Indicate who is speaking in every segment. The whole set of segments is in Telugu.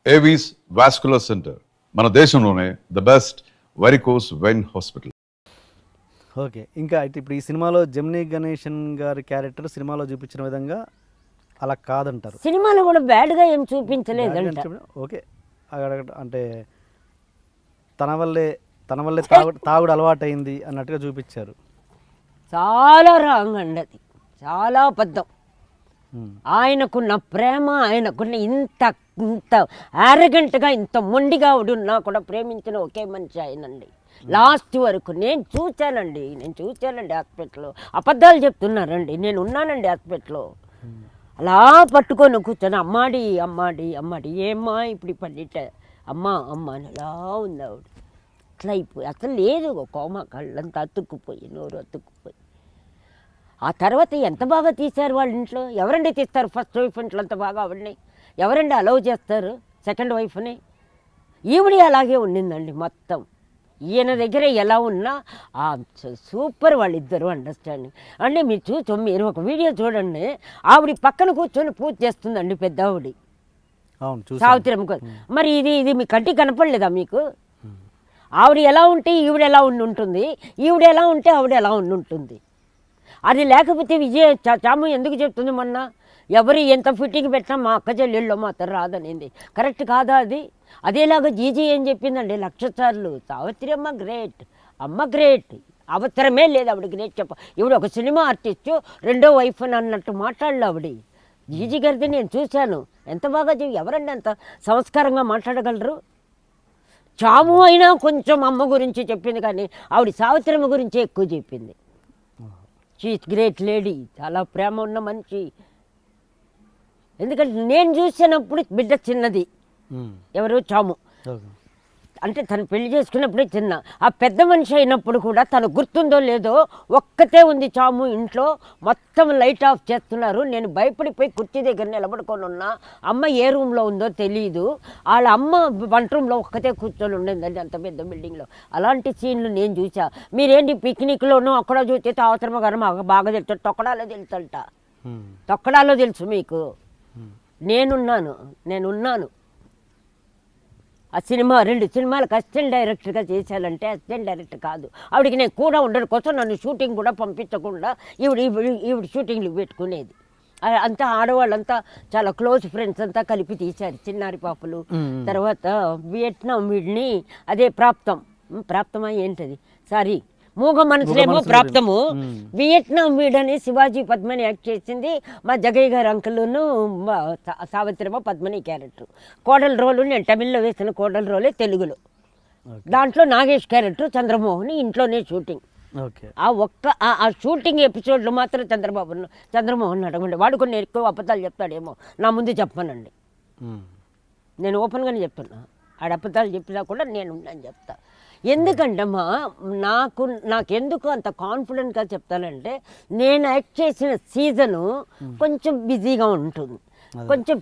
Speaker 1: ఏవీస్ వాస్కులర్ సెంటర్ మన దేశంలోనే the best varicose vein hospital.
Speaker 2: Okay, ఇంకా అయితే ఇప్పుడు ఈ సినిమాలో జెమినీ గణేషన్ గారి క్యారెక్టర్ సినిమాలో చూపించిన విధంగా అలా కాదంటారు.
Speaker 3: సినిమాలో కూడా బ్యాడ్గా ఏం చూపించలేదంట.
Speaker 2: ఓకే, అంటే తన వల్లే తాగుడు అలవాటైంది అన్నట్టుగా చూపించారు.
Speaker 3: చాలా రాంగ్ అండి, అది చాలా అబద్ధం. ఆయనకున్న ప్రేమ, ఆయనకున్న ఇంత ఇంత యారగెంట్గా ఇంత మొండిగా ఉన్నా కూడా ప్రేమించిన ఒకే మనిషి ఆయనండి. లాస్ట్ వరకు నేను చూశానండి హాస్పిటల్లో. అబద్ధాలు చెప్తున్నారండి, నేను ఉన్నానండి హాస్పిటల్లో. అలా పట్టుకొని కూర్చొని అమ్మాడి అమ్మాడి అమ్మాడి ఏమ్మా ఇప్పుడు పండిట అమ్మా అమ్మ అని అలా ఉంది ఆవిడ. అట్లా అయిపోయి అసలు లేదు, కోమ కళ్ళంతా అతుక్కుపోయి, నోరు అతుక్కుపోయి. ఆ తర్వాత ఎంత బాగా తీశారు వాళ్ళ ఇంట్లో. ఎవరండి తీస్తారు ఫస్ట్ వైఫ్ ఇంట్లో అంత బాగా ఆవిడని? ఎవరండి అలౌ చేస్తారు సెకండ్ వైఫ్ని? ఈవిడ అలాగే ఉండిందండి మొత్తం. ఈయన దగ్గర ఎలా ఉన్నా సూపర్ వాళ్ళిద్దరు అండర్స్టాండింగ్ అంటే. మీరు ఒక వీడియో చూడండి, ఆవిడ పక్కన కూర్చొని పూజ చేస్తుందండి పెద్ద ఆవిడ సావిత్రమ్మ. మరి ఇది మీ కంటికి కనపడలేదా మీకు? ఆవిడ ఎలా ఉంటే ఈవిడ ఎలా ఉంటుంది, ఈవిడ ఎలా ఉంటే ఆవిడ ఎలా ఉంటుంది. అది లేకపోతే చాము ఎందుకు చెప్తుంది మొన్న ఎవరు ఎంత ఫిట్టింగ్ పెట్టినా మా అక్క చెల్లెళ్ళు మాత్రం రాదనింది. కరెక్ట్ కాదా అది? అదేలాగా జీజీ ఏం చెప్పిందండి 1,00,000 సార్లు, సావిత్రి అమ్మ గ్రేట్, అమ్మ గ్రేట్, అవసరమే లేదు ఆవిడ గ్రేట్ చెప్ప. ఈవిడ ఒక సినిమా ఆర్టిస్టు, రెండో వైఫ్ అని అన్నట్టు మాట్లాడలే ఆవిడ. జీజీ గారిది నేను చూశాను, ఎంత బాగా ఎవరండి అంత సంస్కారంగా మాట్లాడగలరు? చాము అయినా కొంచెం అమ్మ గురించి చెప్పింది, కానీ ఆవిడ సావిత్రమ్మ గురించి ఎక్కువ చెప్పింది. షీఈస్ గ్రేట్ లేడీ, చాలా ప్రేమ ఉన్న మనిషి. ఎందుకంటే నేను చూసినప్పుడు బిడ్డ చిన్నది, ఎవరు చాము అంటే తను పెళ్లి చేసుకున్నప్పుడే చిన్న. ఆ పెద్ద మనిషి అయినప్పుడు కూడా తను గుర్తుందో లేదో ఒక్కతే ఉంది చాము ఇంట్లో. మొత్తం లైట్ ఆఫ్ చేస్తున్నారు. నేను భయపడిపోయి కుర్చీ దగ్గర నిలబడుకొని ఉన్నా. అమ్మ ఏ రూమ్లో ఉందో తెలియదు. వాళ్ళ అమ్మ వంట రూమ్లో ఒక్కతే కూర్చొని ఉండేదండి అంత పెద్ద బిల్డింగ్లో. అలాంటి సీన్లు నేను చూసా. మీరేంటి పిక్నిక్లోనూ అక్కడ చూస్తే అవసరమ గారు మాకు బాగా తెలుసు, తొక్కడాలో తెలుసంట. తొక్కడాలో తెలుసు మీకు. నేనున్నాను ఆ సినిమా 2 సినిమాలకు అసిస్టెంట్ డైరెక్టర్గా చేశానంటే అసిస్టెంట్ డైరెక్టర్ కాదు. ఆవిడికి నేను కూడా ఉండడం కోసం నన్ను షూటింగ్ కూడా పంపించకుండా ఈవిడ షూటింగ్లు పెట్టుకునేది. అంతా ఆడవాళ్ళంతా చాలా క్లోజ్ ఫ్రెండ్స్ అంతా కలిపి తీశారు. చిన్నారి పాపలు, తర్వాత వియట్నాం వీడిని అదే ప్రాప్తమా ఏంటది సారీ మూగ మనసులేమో ప్రాప్తము. వియట్నాం వీడని శివాజీ పద్మని యాక్ట్ చేసింది. మా జగయ్య గారు అంకుల్ను సావిత్రమ్మ పద్మని క్యారెక్టర్. కోడల రోలు నేను తమిళ్లో వేసిన కోడల రోలే తెలుగులో. దాంట్లో నాగేష్ క్యారెక్టర్ చంద్రమోహన్ ఇంట్లోనే షూటింగ్. ఆ షూటింగ్ ఎపిసోడ్లో మాత్రం చంద్రమోహన్ అడగండి. వాడు కొన్ని ఎక్కువ అబద్ధాలు చెప్తాడేమో, నా ముందు చెప్పనండి. నేను ఓపెన్గానే చెప్తున్నా. ఆడ అబద్ధాలు చెప్పినా కూడా నేను చెప్తా. ఎందుకంటే నాకెందుకు అంత కాన్ఫిడెంట్గా చెప్తానంటే, నేను యాక్ట్ చేసిన సీజను కొంచెం బిజీగా ఉంటుంది, కొంచెం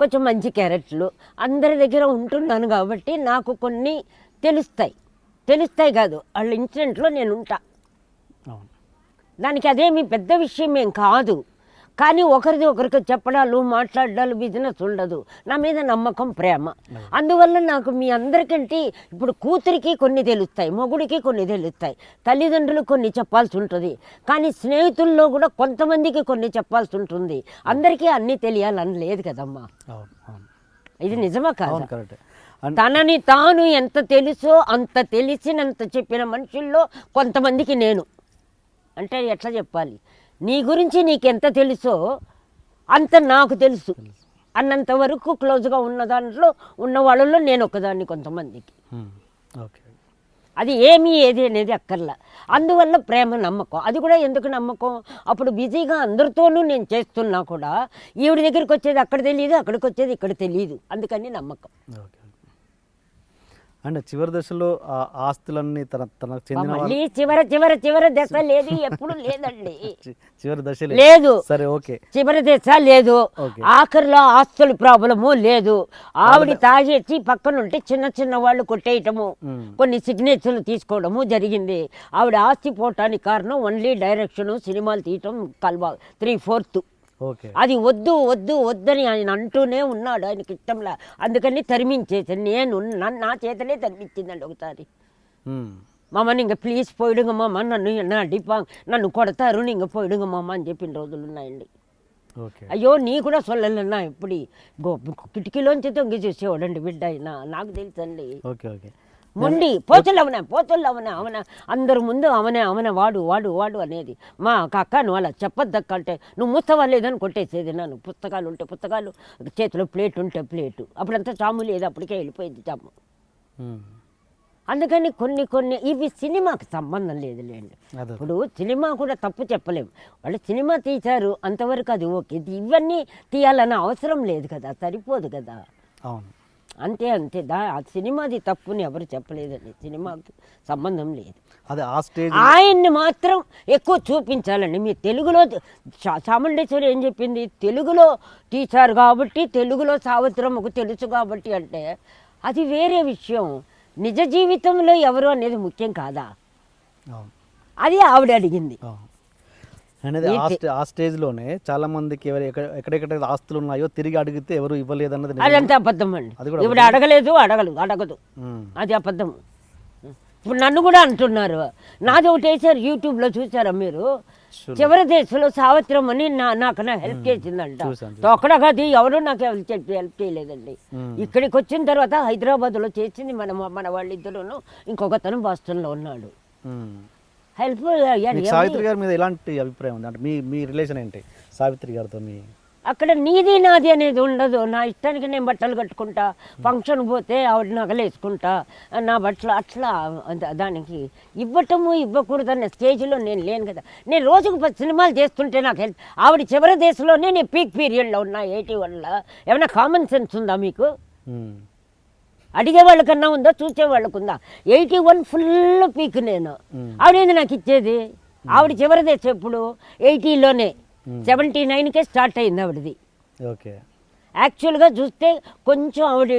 Speaker 3: కొంచెం మంచి క్యారెక్టర్లు అందరి దగ్గర ఉంటున్నాను కాబట్టి నాకు కొన్ని తెలుస్తాయి కాదు, వాళ్ళ ఇన్సిడెంట్లో నేను ఉంటా. దానికి అదేమి పెద్ద విషయం ఏం కాదు. కానీ ఒకరికి చెప్పడాలు మాట్లాడాలు బిజినెస్ ఉండదు. నా మీద నమ్మకం, ప్రేమ. అందువల్ల నాకు మీ అందరికంటే ఇప్పుడు కూతురికి కొన్ని తెలుస్తాయి, మొగుడికి కొన్ని తెలుస్తాయి, తల్లిదండ్రులు కొన్ని చెప్పాల్సి ఉంటుంది. కానీ స్నేహితుల్లో కూడా కొంతమందికి కొన్ని చెప్పాల్సి ఉంటుంది. అందరికీ అన్నీ తెలియాలని లేదు కదమ్మా. ఇది నిజమా కాదు? తనని తాను ఎంత తెలుసో అంత తెలిసినంత చెప్పిన మనుషుల్లో కొంతమందికి నేను అంటే ఎట్లా చెప్పాలి, నీ గురించి నీకెంత తెలుసో అంత నాకు తెలుసు అన్నంత వరకు క్లోజ్గా ఉన్న దాంట్లో ఉన్న వాళ్ళలో నేను ఒకదాన్ని కొంతమందికి. అది ఏది అనేది అక్కర్లా. అందువల్ల ప్రేమ, నమ్మకం. అది కూడా ఎందుకు నమ్మకం, అప్పుడు బిజీగా అందరితోనూ నేను చేస్తున్నా కూడా ఈవిడ దగ్గరికి వచ్చేది అక్కడ తెలియదు, అక్కడికి వచ్చేది ఇక్కడ తెలియదు. అందుకని నమ్మకం.
Speaker 2: అంటే చివరి దశలో ఆస్తులన్నీ తనకు
Speaker 3: చెందిన చివరి దశ లేదు, ఎప్పుడు లేదండి.
Speaker 2: చివరి దశ
Speaker 3: లేదు.
Speaker 2: సరే, ఓకే,
Speaker 3: చివరి దశ లేదు. ఆఖరిలో ఆస్తుల ప్రాబ్లము లేదు. ఆవిడ తాగేసి పక్కన ఉంటే చిన్న వాళ్ళు కొట్టేయటము, కొన్ని సిగ్నేచర్లు తీసుకోవడము జరిగింది. ఆవిడ ఆస్తి పోవటానికి కారణం ఓన్లీ డైరెక్షన్, సినిమాలు తీయటం 3/4.
Speaker 2: ఓకే.
Speaker 3: అది వద్దు వద్దు వద్దని ఆయన అంటూనే ఉన్నాడు, ఆయనకి ఇష్టంలా. అందుకని తరిమించేసాను నేను, నా చేతనే తరిమించిందండి ఒకసారి. మామ நீங்கள் ப்ளீஸ் போயிடுங்க மாமா, నన్ను అడిపాంగ్, నన్ను కొడతారు, நீங்கள் పోయిடுங்க మామ అని చెప్పిన రోజులు ఉన్నాయండి.
Speaker 2: ఓకే.
Speaker 3: అయ్యో నీ కూడా సొల్లన్నా ఇప్పుడు కిటికీలోంచి తొంగి చూసేవాడండి బిడ్డ అయినా, నాకు తెలుసండి.
Speaker 2: ఓకే. ఓకే.
Speaker 3: మొండి పోచలు అవన అందరు ముందు అవనే వాడు వాడు వాడు అనేది. మా అక్క నువ్వు అలా చెప్పొద్దక్క అంటే, నువ్వు మూస్తవా లేదని కొట్టేసేది నన్ను. పుస్తకాలు ఉంటే పుస్తకాలు, చేతిలో ప్లేట్ ఉంటే ప్లేటు. అప్పుడంతా చాము లేదు, అప్పటికే వెళ్ళిపోయింది చాము. అందుకని కొన్ని ఇవి సినిమాకి సంబంధం లేదులేండి. ఇప్పుడు సినిమా కూడా తప్పు చెప్పలేము, వాళ్ళు సినిమా తీశారు అంతవరకు అది ఓకే. ఇవన్నీ తీయాలన్న అవసరం లేదు కదా, సరిపోదు కదా.
Speaker 2: అవును,
Speaker 3: అంతే ఆ సినిమాది తప్పుని ఎవరు చెప్పలేదండి, సినిమాకి సంబంధం లేదు.
Speaker 2: అదే ఆ స్టేజ్
Speaker 3: ఆయన్ని మాత్రం ఎక్కువ చూపించాలండి. మీ తెలుగులో చాముండేశ్వరి ఏం చెప్పింది, తెలుగులో తీశారు కాబట్టి, తెలుగులో సావిత్రమ్మకు తెలుసు కాబట్టి అంటే అది వేరే విషయం. నిజ జీవితంలో ఎవరు అనేది ముఖ్యం కాదా, అది ఆవిడ అడిగింది.
Speaker 2: అనేది ఆ స్టేజ్లోనే చాలా మందికి ఎక్కడెక్కడ ఆస్తులు ఉన్నాయో తిరిగి అడిగితే ఎవరు ఇవ్వలేదు అన్నది
Speaker 3: అదంతా అబద్ధం అండి. ఇప్పుడు అడగలేదు, అడగదు, అది అబద్ధం. ఇప్పుడు నన్ను కూడా అంటున్నారు, నాది ఒకటి వేసారు యూట్యూబ్లో, చూసారా మీరు? చివరి దేశంలో సావిత్రం అని నాకు హెల్ప్ చేసిందంట. ఒక్కడగది ఎవరు నాకు హెల్ప్ చేయలేదండి. ఇక్కడికి వచ్చిన తర్వాత హైదరాబాద్లో చేసింది మన వాళ్ళిద్దరూను, ఇంకొకతను బాస్టన్లో ఉన్నాడు. హెల్ప్.
Speaker 2: సావిత్రి గారి మీద ఎలాంటి అభిప్రాయం ఉంది, అంటే మీ రిలేషన్ ఏంటి సావిత్రి గారితో?
Speaker 3: అక్కడ నీది నాది అనేది ఉండదు. నా ఇష్టానికి నేను బట్టలు కట్టుకుంటా, ఫంక్షన్ పోతే ఆవిడ నగలు వేసుకుంటా, నా బట్టలు అట్లా. దానికి ఇవ్వటము ఇవ్వకూడదన్న స్టేజ్లో నేను లేను కదా. నేను రోజుకు 10 సినిమాలు చేస్తుంటే నాకు హెల్ప్. ఆవిడ చివరి దేశంలోనే నేను పీక్ పీరియడ్లో ఉన్నా 81లో. ఏమైనా కామన్ సెన్స్ ఉందా మీకు? అడిగే వాళ్ళకన్నా ఉందా, చూసే వాళ్ళకు ఉందా? 81 ఫుల్ పీక్ నేను. ఆవిడేంది నాకు ఇచ్చేది? ఆవిడ చివరి దేశం ఎప్పుడు 80లోనే, 79కే స్టార్ట్ అయింది ఆవిడది.
Speaker 2: ఓకే.
Speaker 3: యాక్చువల్గా చూస్తే కొంచెం ఆవిడ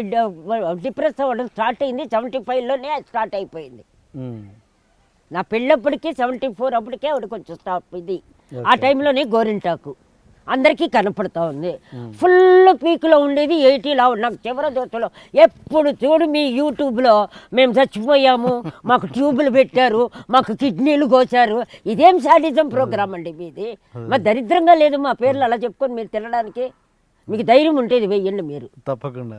Speaker 3: డిప్రెస్ అవ్వడం స్టార్ట్ అయింది 75లోనే స్టార్ట్ అయిపోయింది. నా పెళ్ళప్పటికీ 74 అప్పటికే ఆవిడ కొంచెం స్టాప్ ఇది. ఆ టైంలోనే గోరింటాకు అందరికీ కనపడుతూ ఉంది. ఫుల్ పీక్లో ఉండేది 80లో. నాకు చివరి దోశలో ఎప్పుడు చూడు మీ యూట్యూబ్లో మేము చచ్చిపోయాము, మాకు ట్యూబులు పెట్టారు, మాకు కిడ్నీలు కోసారు. ఇదేం శాడిజం ప్రోగ్రామ్ అండి మీది? మరి దరిద్రంగా లేదు మా పేర్లు అలా చెప్పుకొని మీరు తినడానికి? మీకు ధైర్యం ఉంటే ఇది వెయ్యండి మీరు.
Speaker 2: తప్పకుండా.